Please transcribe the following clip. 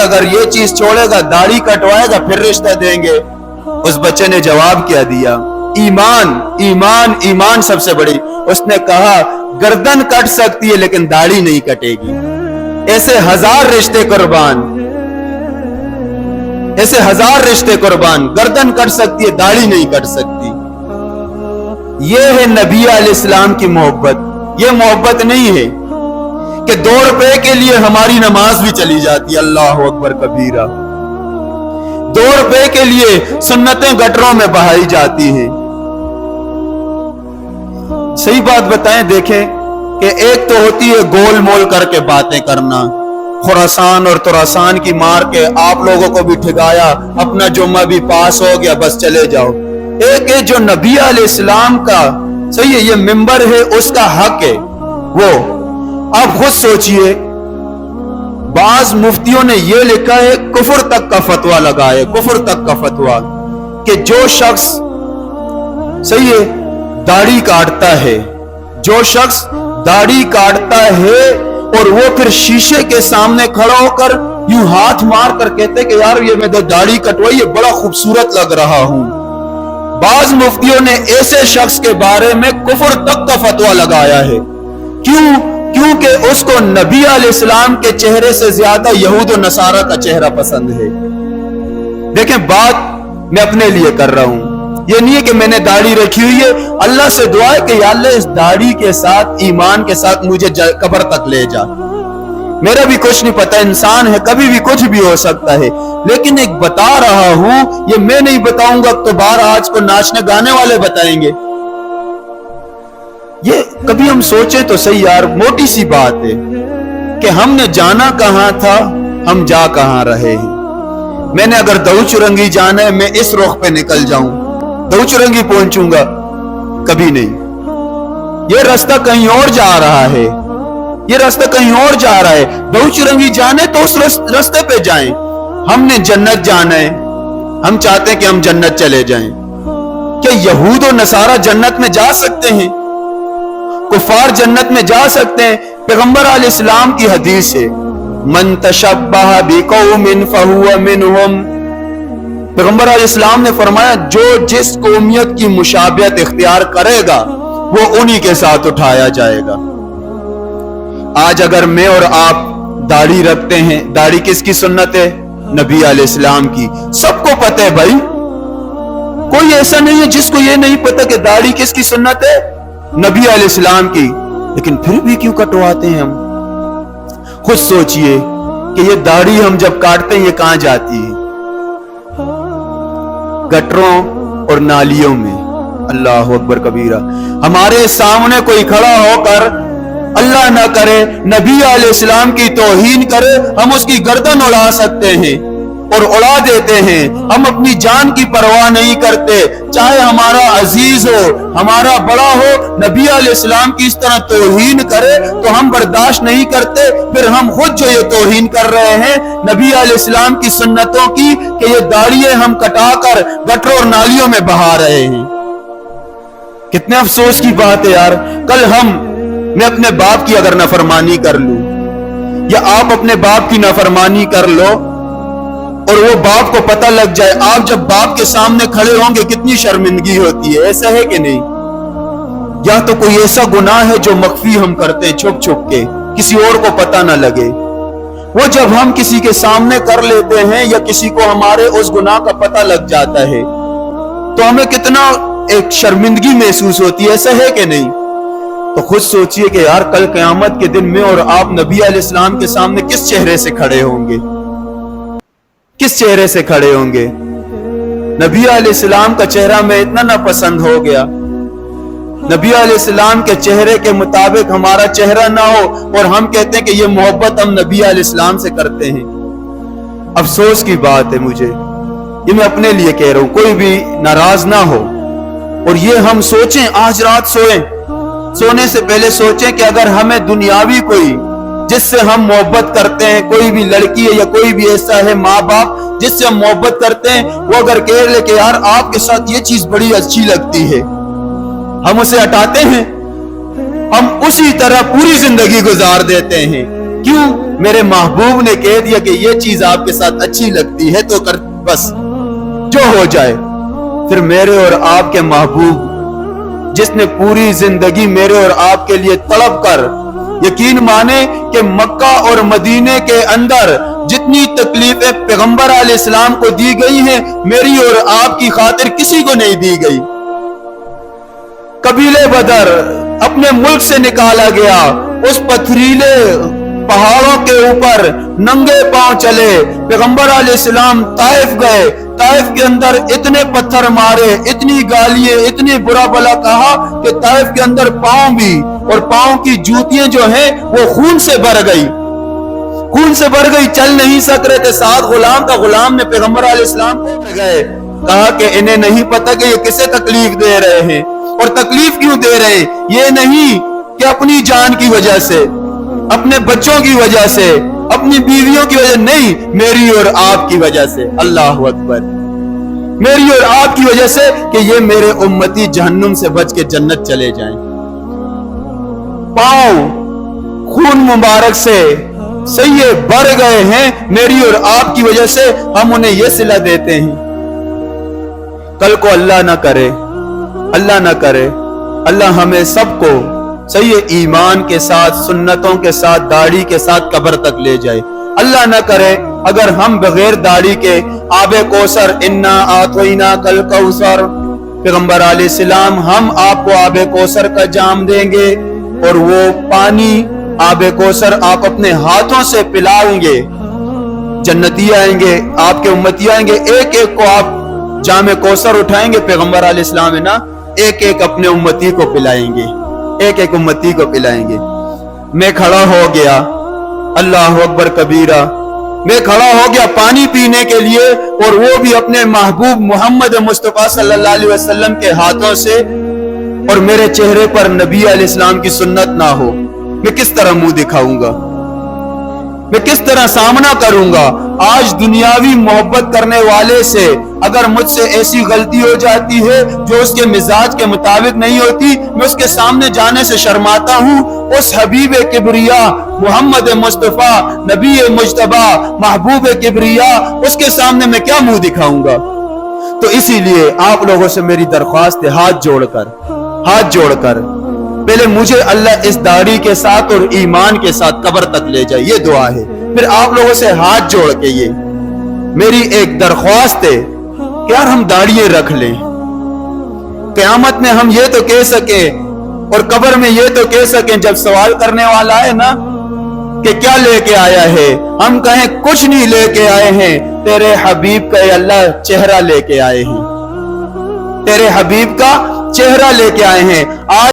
अगर ये चीज छोड़ेगा, दाढ़ी कटवाएगा, फिर रिश्ता देंगे। उस बच्चे ने जवाब क्या दिया? ईमान, ईमान, ईमान सबसे बड़ी। उसने कहा गर्दन कट सकती है लेकिन दाढ़ी नहीं कटेगी। ऐसे हजार रिश्ते कुर्बान, ऐसे हजार रिश्ते कुर्बान। गर्दन कट सकती है, दाढ़ी नहीं कट सकती। ये है नबी अलैहिस्सलाम की मोहब्बत। ये मोहब्बत नहीं है कि 2 रुपए के लिए हमारी नमाज भी चली जाती है। अल्लाह अकबर कबीरा। 2 रुपए के लिए सुन्नतें गटरों में बहाई जाती हैं। सही बात बताएं, देखें कि एक तो होती है गोल मोल करके बातें करना, खुरासान और तुरासान की मार के आप लोगों को भी ठिकाया, अपना जुम्मा भी पास हो गया, बस चले जाओ। एक है जो नबी अलैहिस्सलाम का, सही है, ये मिंबर है, उसका हक है वो। आप खुद सोचिए, बाज मुफ्तियों ने ये लिखा है, कुफर तक का फतवा लगाए, कुफर तक का फतवा, कि जो शख्स, सही है, दाढ़ी काटता है, जो शख्स दाढ़ी काटता है और वो फिर शीशे के सामने खड़ा होकर यूं हाथ मार कर कहते कि यार ये मैं तो दाढ़ी कटवाई, ये बड़ा खूबसूरत लग रहा हूं। बाज मुफ्तियों ने ऐसे शख्स के बारे में कुफर तक का फतवा लगाया है। क्यों? क्योंकि उसको नबी अलैहिस्सलाम के चेहरे से ज्यादा यहूद और नसारा का चेहरा पसंद है। देखें, बात मैं अपने लिए कर रहा हूं, ये नहीं है कि मैंने दाढ़ी रखी हुई है। अल्लाह से दुआ है कि या अल्लाह इस दाढ़ी के साथ, ईमान के साथ मुझे कब्र तक ले जा। मेरा भी कुछ नहीं पता, इंसान है, कभी भी कुछ भी हो सकता है, लेकिन एक बता रहा हूं, ये मैं नहीं बताऊंगा तो बाहर आज को नाचने गाने वाले बताएंगे। ये कभी हम सोचे तो सही यार, मोटी सी बात है कि हमने जाना कहां था, हम जा कहां रहे हैं। मैंने अगर दऊ चुरंगी जाना है, मैं इस रुख पे निकल जाऊं, दऊ चुरंगी पहुंचूंगा, कभी नहीं। ये रास्ता कहीं और जा रहा है, ये रास्ता कहीं और जा रहा है। दऊ चुरंगी जाने तो उस रास्ते पे जाएं। हमने जन्नत जाना है, हम चाहते हैं कि हम जन्नत चले जाएं। क्या यहूद और नसारा जन्नत में जा सकते हैं? कुफार जन्नत में जा सकते हैं? पैगंबर अलैहिस्सलाम की हदीस है, मन तशब्बह बिकौमिन फहुव मिनहुम। पैगंबर अलैहिस्सलाम ने फरमाया, जो जिस कौमियत की मुशाबियत इख्तियार करेगा वो उन्हीं के साथ उठाया जाएगा। आज अगर मैं और आप दाढ़ी रखते हैं, दाढ़ी किसकी सुन्नत है? नबी अलैहिस्सलाम की। सबको पता है भाई, कोई ऐसा नहीं है जिसको ये नहीं पता कि दाढ़ी किसकी सुन्नत है? नबी अलैहिस्सलाम की। लेकिन फिर भी क्यों कटवाते हैं हम? खुद सोचिए कि ये दाढ़ी हम जब काटते हैं, ये कहां जाती है? गटरों और नालियों में। अल्लाह अकबर कबीरा। हमारे सामने कोई खड़ा होकर, अल्लाह ना करे, नबी अलैहिस्सलाम की तौहीन करे, हम उसकी गर्दन उड़ा सकते हैं और उड़ा देते हैं। हम अपनी जान की परवाह नहीं करते, चाहे हमारा अजीज हो, हमारा बड़ा हो, नबी अलैहिस्सलाम की इस तरह तौहीन करे तो हम बर्दाश्त नहीं करते। फिर हम खुद जो ये तौहीन कर रहे हैं नबी अलैहिस्सलाम की सुन्नतों की, कि ये दाढ़ियां हम कटाकर गटरों और नालियों में बहा रहे हैं। कितने अफसोस की बात है यार। कल मैं अपने बाप की अगर नाफरमानी कर लूं, या आप अपने बाप की नाफरमानी कर लो और वो बाप को पता लग जाए, आप जब बाप के सामने खड़े होंगे कितनी शर्मिंदगी होती है। ऐसा है कि नहीं? या तो कोई ऐसा गुनाह है जो मख्फी हम करते हैं, छुप छुप के, किसी और को पता ना लगे। वो जब हम किसी के सामने कर लेते हैं या किसी को हमारे उस गुनाह का पता लग जाता है तो हमें कितना एक शर्मिंदगी महसूस होती है। ऐसा है कि नहीं? तो खुद सोचिए कि यार कल क़यामत के दिन में और आप नबी अलैहिस्सलाम के सामने किस चेहरे से खड़े होंगे, किस चेहरे से खड़े होंगे? नबी अलैहिस्सलाम का चेहरा में इतना नापसंद हो गया, नबी अलैहिस्सलाम के चेहरे के मुताबिक हमारा चेहरा ना हो और हम कहते हैं कि ये मोहब्बत हम नबी अलैहिस्सलाम से करते हैं। अफसोस की बात है मुझे, ये मैं अपने लिए कह रहा हूं, कोई भी नाराज ना हो। और ये हम सोचें, आज रात सोने से पहले सोचें कि अगर हमें दुनियावी कोई जिससे हम मोहब्बत करते हैं, कोई भी लड़की है या कोई भी ऐसा है माँ बाप जिससे हम मोहब्बत करते हैं, वो अगर कह ले कि यार आपके साथ ये चीज बड़ी अच्छी लगती है, हम उसे हटाते हैं, हम उसी तरह पूरी जिंदगी गुजार देते हैं। क्यों? मेरे महबूब ने कह दिया कि ये चीज आपके साथ अच्छी लगती है तो कर, बस जो हो जाए। फिर मेरे और आपके महबूब जिसने पूरी जिंदगी मेरे और आपके लिए तड़प कर, यकीन माने कि मक्का और मदीने के अंदर जितनी तकलीफें पैगंबर अलैहिस्सलाम को दी गई हैं, मेरी और आपकी खातिर किसी को नहीं दी गई। कबीले बदर अपने मुल्क से निकाला गया, उस पथरीले पहाड़ों के ऊपर नंगे पांव चले। पैगंबर अलैहिस्सलाम ताइफ गए, ताइफ के अंदर इतने पत्थर मारे, इतनी गालियां, इतनी बुरा भला कहा कि ताइफ के अंदर पांव भी और पांव की जूतियां जो हैं वो खून से भर गई, खून से भर गई, चल नहीं सक रहे थे। साथ गुलाम का, गुलाम ने पैगंबर अलैहिस्सलाम को गए, कहा कि इन्हें नहीं पता कि ये किसे तकलीफ दे रहे हैं और तकलीफ क्यों दे रहे हैं। ये नहीं कि अपनी जान की वजह से, अपने बच्चों की वजह से, अपनी बीवियों की वजह, नहीं, मेरी और आपकी वजह से। अल्लाह अकबर, मेरी और आपकी वजह से कि ये मेरे उम्मती जहन्नुम से बच के जन्नत चले जाएं। पांव खून मुबारक से सही भर गए हैं, मेरी और आपकी वजह से हम उन्हें यह सिला देते हैं। कल को अल्लाह ना करे, अल्लाह ना करे, अल्लाह हमें सबको सही ईमान के साथ, सुन्नतों के साथ, दाढ़ी के साथ कब्र तक ले जाए। अल्लाह ना करे अगर हम बगैर दाढ़ी के आबे कौसर, इन्ना आतोइना कल कौसर, पैगंबर अलैहिस्सलाम हम आपको आबे कौसर का जाम देंगे और वो पानी आबे कौसर आप अपने हाथों से पिलाएंगे, जन्नती आएंगे, आपके उम्मती आएंगे, एक एक को आप जामे कौसर उठाएंगे, पैगंबर अलैहिस्सलाम है ना, एक एक अपने उम्मती को पिलाएंगे, एक एक उम्मती को पिलाएंगे। मैं खड़ा हो गया, अल्लाह अकबर कबीरा, मैं खड़ा हो गया पानी पीने के लिए, और वो भी अपने महबूब मोहम्मद मुस्तफा सल्लल्लाहु अलैहि वसल्लम के हाथों से, और मेरे चेहरे पर नबी अलैहिस्सलाम की सुन्नत ना हो। मैं किस तरह मुंह दिखाऊंगा, मैं किस तरह सामना करूंगा। आज दुनियावी मोहब्बत करने वाले से अगर मुझसे ऐसी गलती हो जाती है जो उसके मिजाज के मुताबिक नहीं होती, मैं उसके सामने जाने से शर्माता हूं। उस हबीब किबरिया मोहम्मद मुस्तफा, नबी मुज्तबा, महबूब किबरिया, उसके सामने मैं क्या मुंह दिखाऊंगा। तो इसीलिए आप लोगों से मेरी दरख्वास्त है, हाथ जोड़कर पहले मुझे अल्लाह इस दाढ़ी के साथ और ईमान के साथ कब्र तक ले जाए, ये दुआ है। फिर आप लोगों से हाथ जोड़ के ये मेरी एक दरख्वास्त है कि यार हम दाढ़ियां रख लें, क़यामत में हम ये तो कह सके और कब्र में ये तो कह सके, जब सवाल करने वाला है ना कि क्या लेके आया है, हम कहें कुछ नहीं लेके आए हैं, तेरे हबीब का अल्लाह चेहरा लेके आए हैं, तेरे हबीब का चेहरा लेके आए हैं। आज